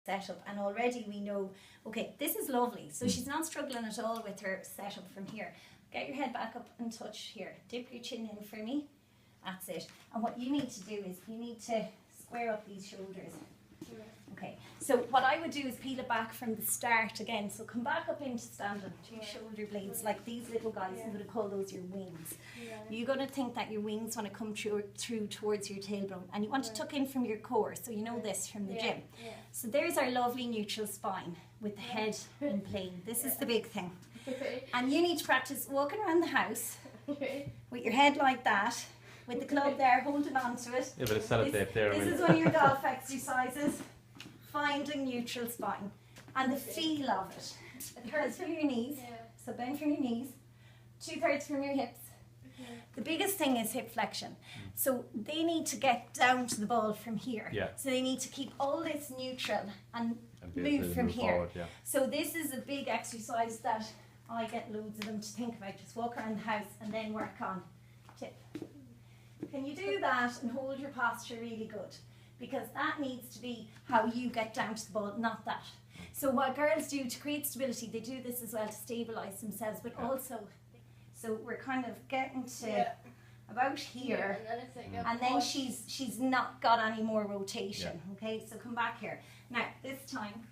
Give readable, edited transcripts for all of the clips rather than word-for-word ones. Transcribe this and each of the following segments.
setup, and already we know, okay, this is lovely. So she's not struggling at all with her setup from here. Get your head back up and touch here. Dip your chin in for me. That's it. And what you need to do is you need to square up these shoulders. Okay, so what I would do is peel it back from the start again. So come back up into standing to your shoulder blades, like these little guys. I'm going to call those your wings. You're going to think that your wings want to come through towards your tailbone, and you want to tuck in from your core. So you know this from the gym. So there's our lovely neutral spine with the head in plane. This is the big thing. And you need to practice walking around the house with your head like that, with the club there holding on to it. Yeah, but it's sellotape there. This is one of your golf exercises. Finding neutral spine and the feel of it. A third from your knees, so bend from your knees, 2/3 from your hips. The biggest thing is hip flexion. So they need to get down to the ball from here. So they need to keep all this neutral and move from here. Forward, so this is a big exercise that I get loads of them to think about. Just walk around the house and then work on tip. Can you do that and hold your posture really good? Because that needs to be how you get down to the ball, not that. So what girls do to create stability, they do this as well to stabilise themselves, but also, so we're kind of getting to about here, and then she's not got any more rotation, okay? So come back here. Now, this time,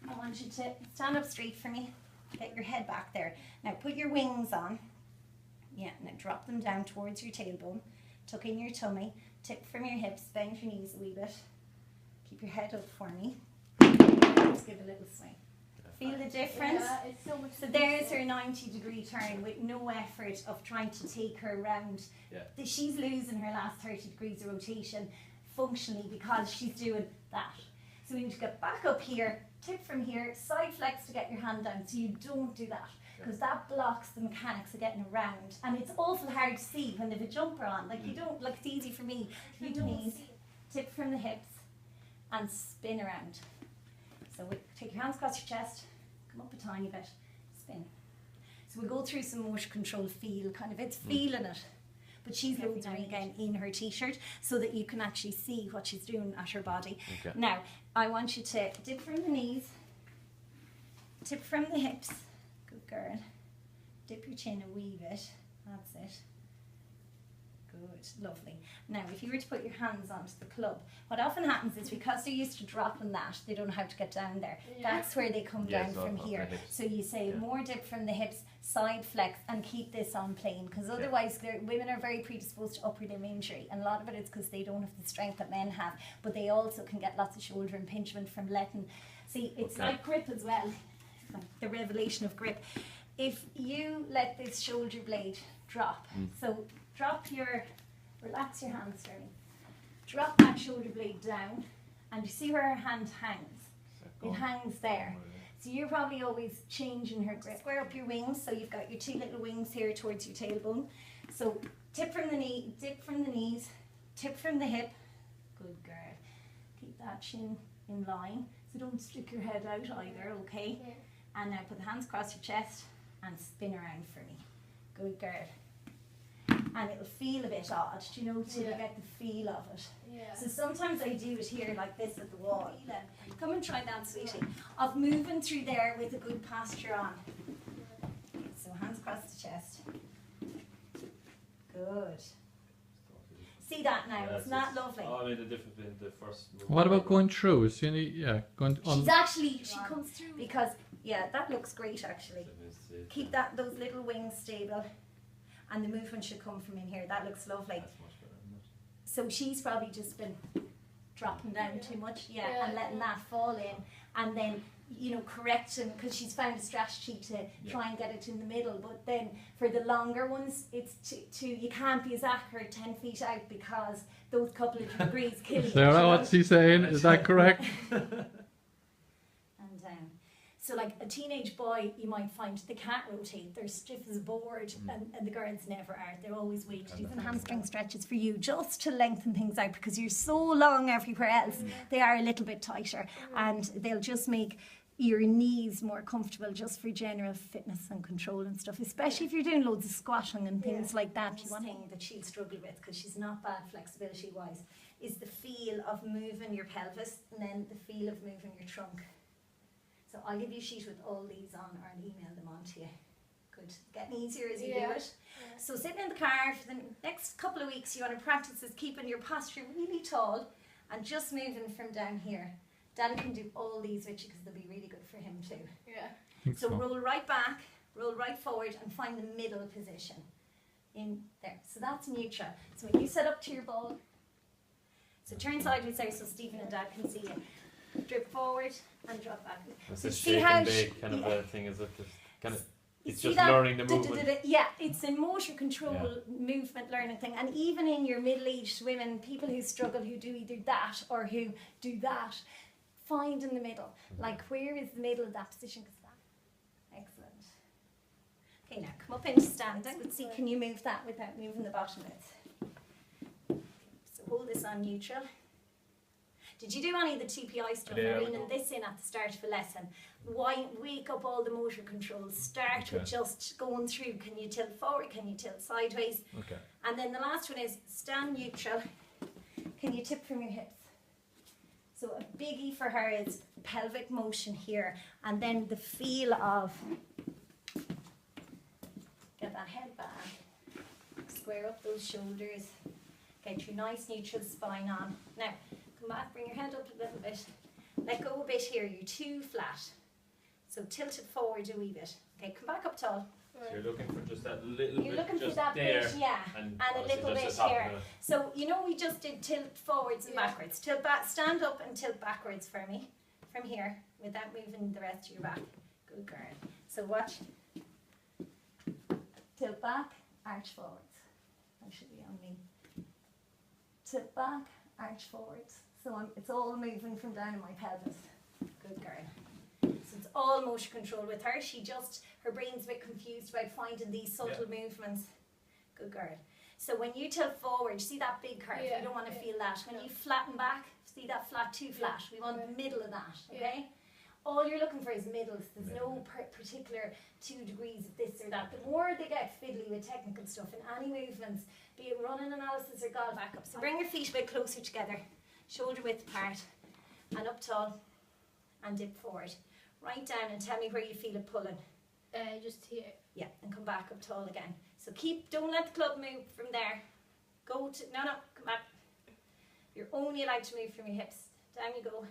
I want you to stand up straight for me, get your head back there. Now, put your wings on, now drop them down towards your tailbone, tuck in your tummy, tip from your hips, bend your knees a wee bit. Keep your head up for me. Just give a little swing. Feel the difference? It's so much. So there's her 90-degree turn with no effort of trying to take her around. She's losing her last 30 degrees of rotation functionally because she's doing that. So we need to get back up here, tip from here, side flex to get your hand down so you don't do that. Because that blocks the mechanics of getting around, and it's awful hard to see when they've a jumper on. Like you don't, like it's easy for me. You don't see. Tip from the hips and spin around. So we take your hands across your chest, come up a tiny bit, spin. So we go through some motor control feel, kind of it's feeling it. But she's loading again in her t-shirt so that you can actually see what she's doing at her body. Now, I want you to dip from the knees, tip from the hips. Good girl. Dip your chin a wee bit. That's it. Good. Lovely. Now, if you were to put your hands onto the club, what often happens is because they're used to dropping that, they don't know how to get down there. That's where they come down from here. So you say more dip from the hips, side flex, and keep this on plane, because otherwise women are very predisposed to upper limb injury, and a lot of it is because they don't have the strength that men have, but they also can get lots of shoulder impingement from letting. See, it's like grip as well. The revelation of grip. If you let this shoulder blade drop, so relax your hands for me, drop that shoulder blade down, and you see where her hand hangs? It hangs there. So you're probably always changing her grip. Square up your wings, so you've got your two little wings here towards your tailbone. So tip from the knee, dip from the knees, tip from the hip. Good girl. Keep that chin in line, so don't stick your head out either, okay? And now put the hands across your chest and spin around for me. Good girl. And it'll feel a bit odd, do you know, till you get the feel of it. So sometimes I do it here like this at the wall. Come and try that, sweetie. Of moving through there with a good posture on. So hands across the chest. Good. See that now? It's not lovely. Oh, I made a difference between the first move. What about going through? Is she going on? She's actually, she comes through because, that looks great actually. Keep those little wings stable, and the movement should come from in here. That looks lovely. That's much better, isn't it? So she's probably just been dropping down too much, and letting that fall in, and then correcting, because she's found a strategy to try and get it in the middle. But then for the longer ones, it's you can't be as accurate 10 feet out because those couple of degrees kill you. Sarah, what's she saying? Is that correct? And down. So like a teenage boy, you might find they can't rotate. They're stiff as a board, and the girls never are. They're always waiting to do some hamstring stretches for you just to lengthen things out, because you're so long everywhere else. They are a little bit tighter, and they'll just make your knees more comfortable just for general fitness and control and stuff, especially if you're doing loads of squatting and things like that. One thing that she'll struggle with, because she's not bad flexibility wise, is the feel of moving your pelvis and then the feel of moving your trunk. So I'll give you a sheet with all these on, or I'll email them on to you. Good. Getting easier as you do it. Yeah. So sitting in the car for the next couple of weeks, you want to practice is keeping your posture really tall and just moving from down here. Dan can do all these with you because they'll be really good for him too. Yeah. So roll right back, roll right forward and find the middle position. In there. So that's neutral. So when you set up to your ball, so turn sideways there so Stephen and Dad can see you. Drip forward and drop back. It's So a see shake how and bake kind of a thing, is it? Just kind of, it's see just that learning the movement. Yeah, it's a motor control movement learning thing. And even in your middle-aged women, people who struggle, who do either that or who do that, find in the middle. Like, where is the middle of that position? Excellent. Okay, now come up into standing. Let's see, can you move that without moving the bottom bit? So hold this on neutral. Did you do any of the TPI stuff? Yeah, Reading this in at the start of a lesson. Why wake up all the motor controls? Start with just going through. Can you tilt forward? Can you tilt sideways? Okay. And then the last one is stand neutral. Can you tip from your hips? So a biggie for her is pelvic motion here, and then the feel of get that head back, square up those shoulders, get your nice neutral spine on. Now come back, bring your head up a little bit, let go a bit here, you're too flat, so tilt it forward a wee bit. Okay, come back up tall. So you're looking for just that little You're bit, looking just for that there, bit, yeah, and a little bit here. So you know we just did tilt forwards and backwards. Tilt back, stand up and tilt backwards for me, from here, without moving the rest of your back. Good girl. So watch. Tilt back, arch forwards. That should be on me. Tilt back, arch forwards. So it's all moving from down in my pelvis. Good girl. So it's all motion control with her. Her brain's a bit confused about finding these subtle movements. Good girl. So when you tilt forward, see that big curve? You don't want to feel that. When you flatten back, see that flat, too flat. We want the middle of that, okay? All you're looking for is middles. There's no particular 2 degrees of this or that. The more they get fiddly with technical stuff in any movements, be it running analysis or golf back up. So bring your feet a bit closer together, shoulder width apart, and up tall, and dip forward. Right down and tell me where you feel it pulling. Just here. Yeah, and come back up tall again. So don't let the club move from there. Come back. You're only allowed to move from your hips. Down you go.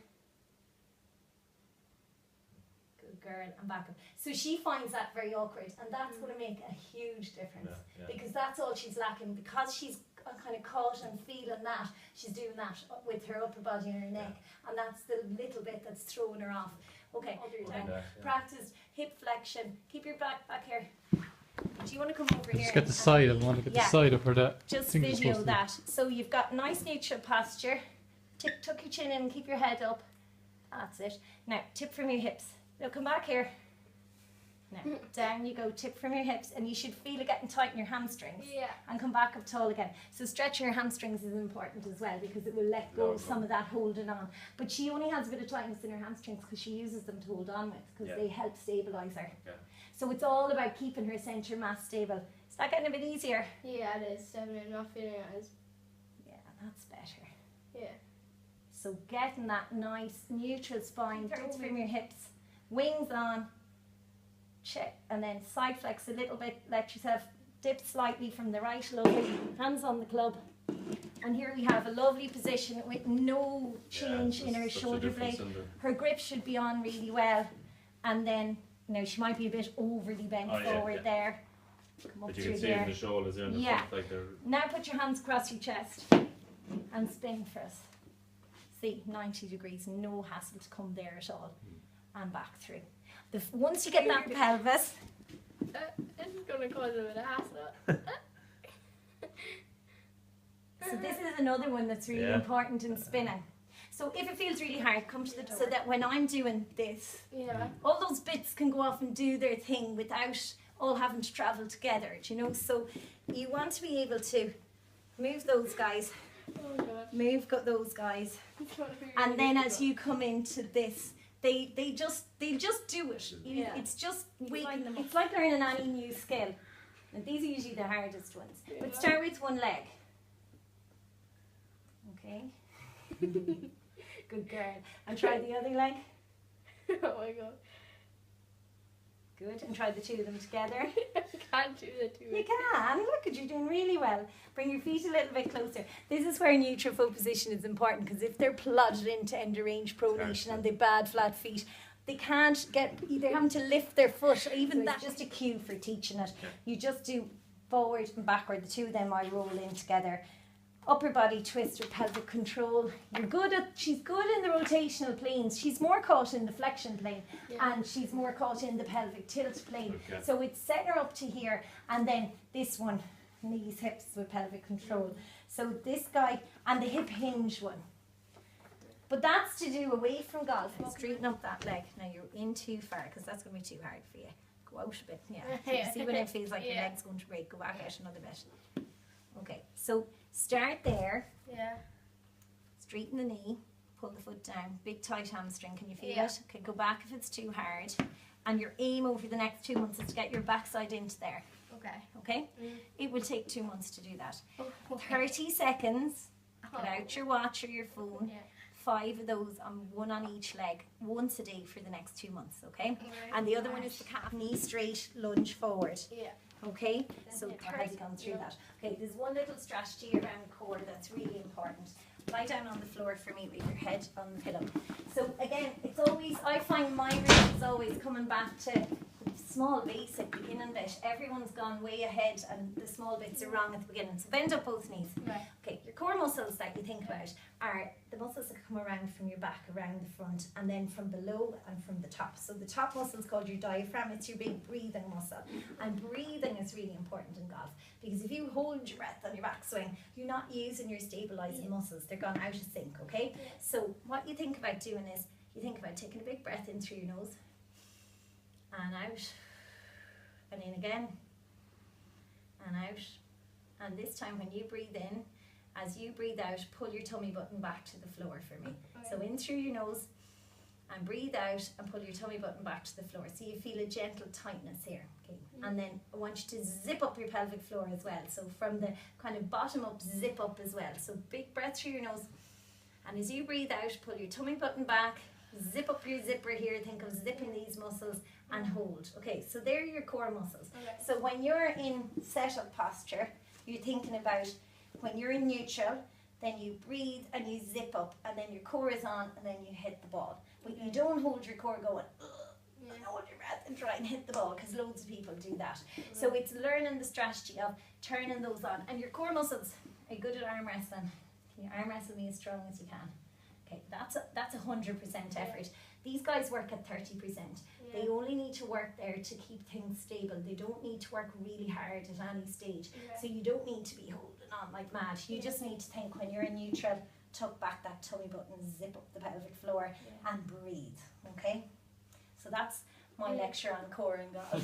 Good girl, and back up. So she finds that very awkward, and that's going to make a huge difference because that's all she's lacking. Because she's kind of caught and feeling that, she's doing that with her upper body and her neck, and that's the little bit that's throwing her off. Okay, practice hip flexion. Keep your back here. Do you want to come over here? Just get the side. I want to get the side of her. That just video that. So you've got nice neutral posture. Tuck your chin in and keep your head up. That's it. Now tip from your hips. Now come back here. Now down you go. Tip from your hips, and you should feel it getting tight in your hamstrings. Yeah. And come back up tall again. So stretching your hamstrings is important as well because it will let go of some of that holding on. But she only has a bit of tightness in her hamstrings because she uses them to hold on with because they help stabilise her. Yeah. So it's all about keeping her centre mass stable. Is that getting a bit easier? Yeah, it is. I'm not feeling it as. Yeah, that's better. Yeah. So getting that nice neutral spine, tilt from your hips, wings on. Check, and then side flex a little bit, let yourself dip slightly from the right, lovely, hands on the club, and here we have a lovely position with no change in her shoulder blade. Her grip should be on really well, and then she might be a bit overly bent forward there. Come up but you can see in the shoulders there in the front, like they're... Now put your hands across your chest and spin for us. See, 90 degrees, no hassle to come there at all, and back through. Once you get that pelvis, it's going to cause a bit of hassle. So this is another one that's really important in spinning. So if it feels really hard, come to the door. So that when I'm doing this, all those bits can go off and do their thing without all having to travel together, So you want to be able to move those guys, move those guys, and then as you come into this, They just do it. It's just waking them. It's like learning any new skill. And these are usually the hardest ones. But start with one leg. Okay. Good girl. And try the other leg. Oh my god. Good. And try the two of them together. I can't do the two. You can. Look at you doing really well. Bring your feet a little bit closer. This is where neutral foot position is important, because if they're plodded into end of range pronation and they've bad flat feet, they can't get, they're having to lift their foot. Even that's just a cue for teaching it. You just do forward and backward. The two of them I roll in together. Upper body twist with pelvic control. She's good in the rotational planes. She's more caught in the flexion plane, and she's more caught in the pelvic tilt plane. Okay. So it's setting her up to here, and then this one, knees, hips with pelvic control. So this guy, and the hip hinge one. But that's to do away from golf. Straighten up that leg. Now you're in too far, because that's going to be too hard for you. Go out a bit, yeah. See when it feels like your leg's going to break, go back out another bit. Okay, so start there. Yeah. Straighten the knee, pull the foot down. Big tight hamstring, can you feel it? Okay, go back if it's too hard. And your aim over the next 2 months is to get your backside into there. Okay. Okay? It will take 2 months to do that. 30 seconds. Get out your watch or your phone. Yeah. 5 of those, one on each leg, once a day for the next 2 months, okay? And the other one is the calf. Knee straight, lunge forward. Yeah. Okay, so 30 gone through that. Okay, there's one little strategy around core that's really important. Lie down on the floor for me with your head on the pillow. So again, it's always, I find my route is always coming back to the small basic beginning bit. Everyone's gone way ahead and the small bits are wrong at the beginning. So bend up both knees. Right. Okay, your core muscles that you think about are the muscles that come around from your back, around the front, and then from below and from the top. So the top muscle is called your diaphragm. It's your big breathing muscle. And breathing is really important in golf, because if you hold your breath on your backswing, you're not using your stabilizing muscles. They're gone out of sync, okay? So what you think about doing is, you think about taking a big breath in through your nose and out, and in again, and out. And this time when you breathe in, as you breathe out, pull your tummy button back to the floor for me. So in through your nose and breathe out and pull your tummy button back to the floor. So you feel a gentle tightness here. Okay. And then I want you to zip up your pelvic floor as well. So from the kind of bottom up, zip up as well. So big breath through your nose. And as you breathe out, pull your tummy button back, zip up your zipper here. Think of zipping these muscles and hold. Okay, so they're your core muscles. So when you're in setup posture, you're thinking about when you're in neutral, then you breathe and you zip up, and then your core is on, and then you hit the ball. But you don't hold your core going, and hold your breath and try and hit the ball, because loads of people do that. So it's learning the strategy of turning those on. And your core muscles are good at arm wrestling. Can you arm wrestle me as strong as you can? Okay, that's 100% effort. These guys work at 30%. They only need to work there to keep things stable. They don't need to work really hard at any stage. So you don't need to be holding on like mad. You just need to think when you're in neutral, tuck back that tummy button, zip up the pelvic floor and breathe, okay? So that's my lecture on core and golf.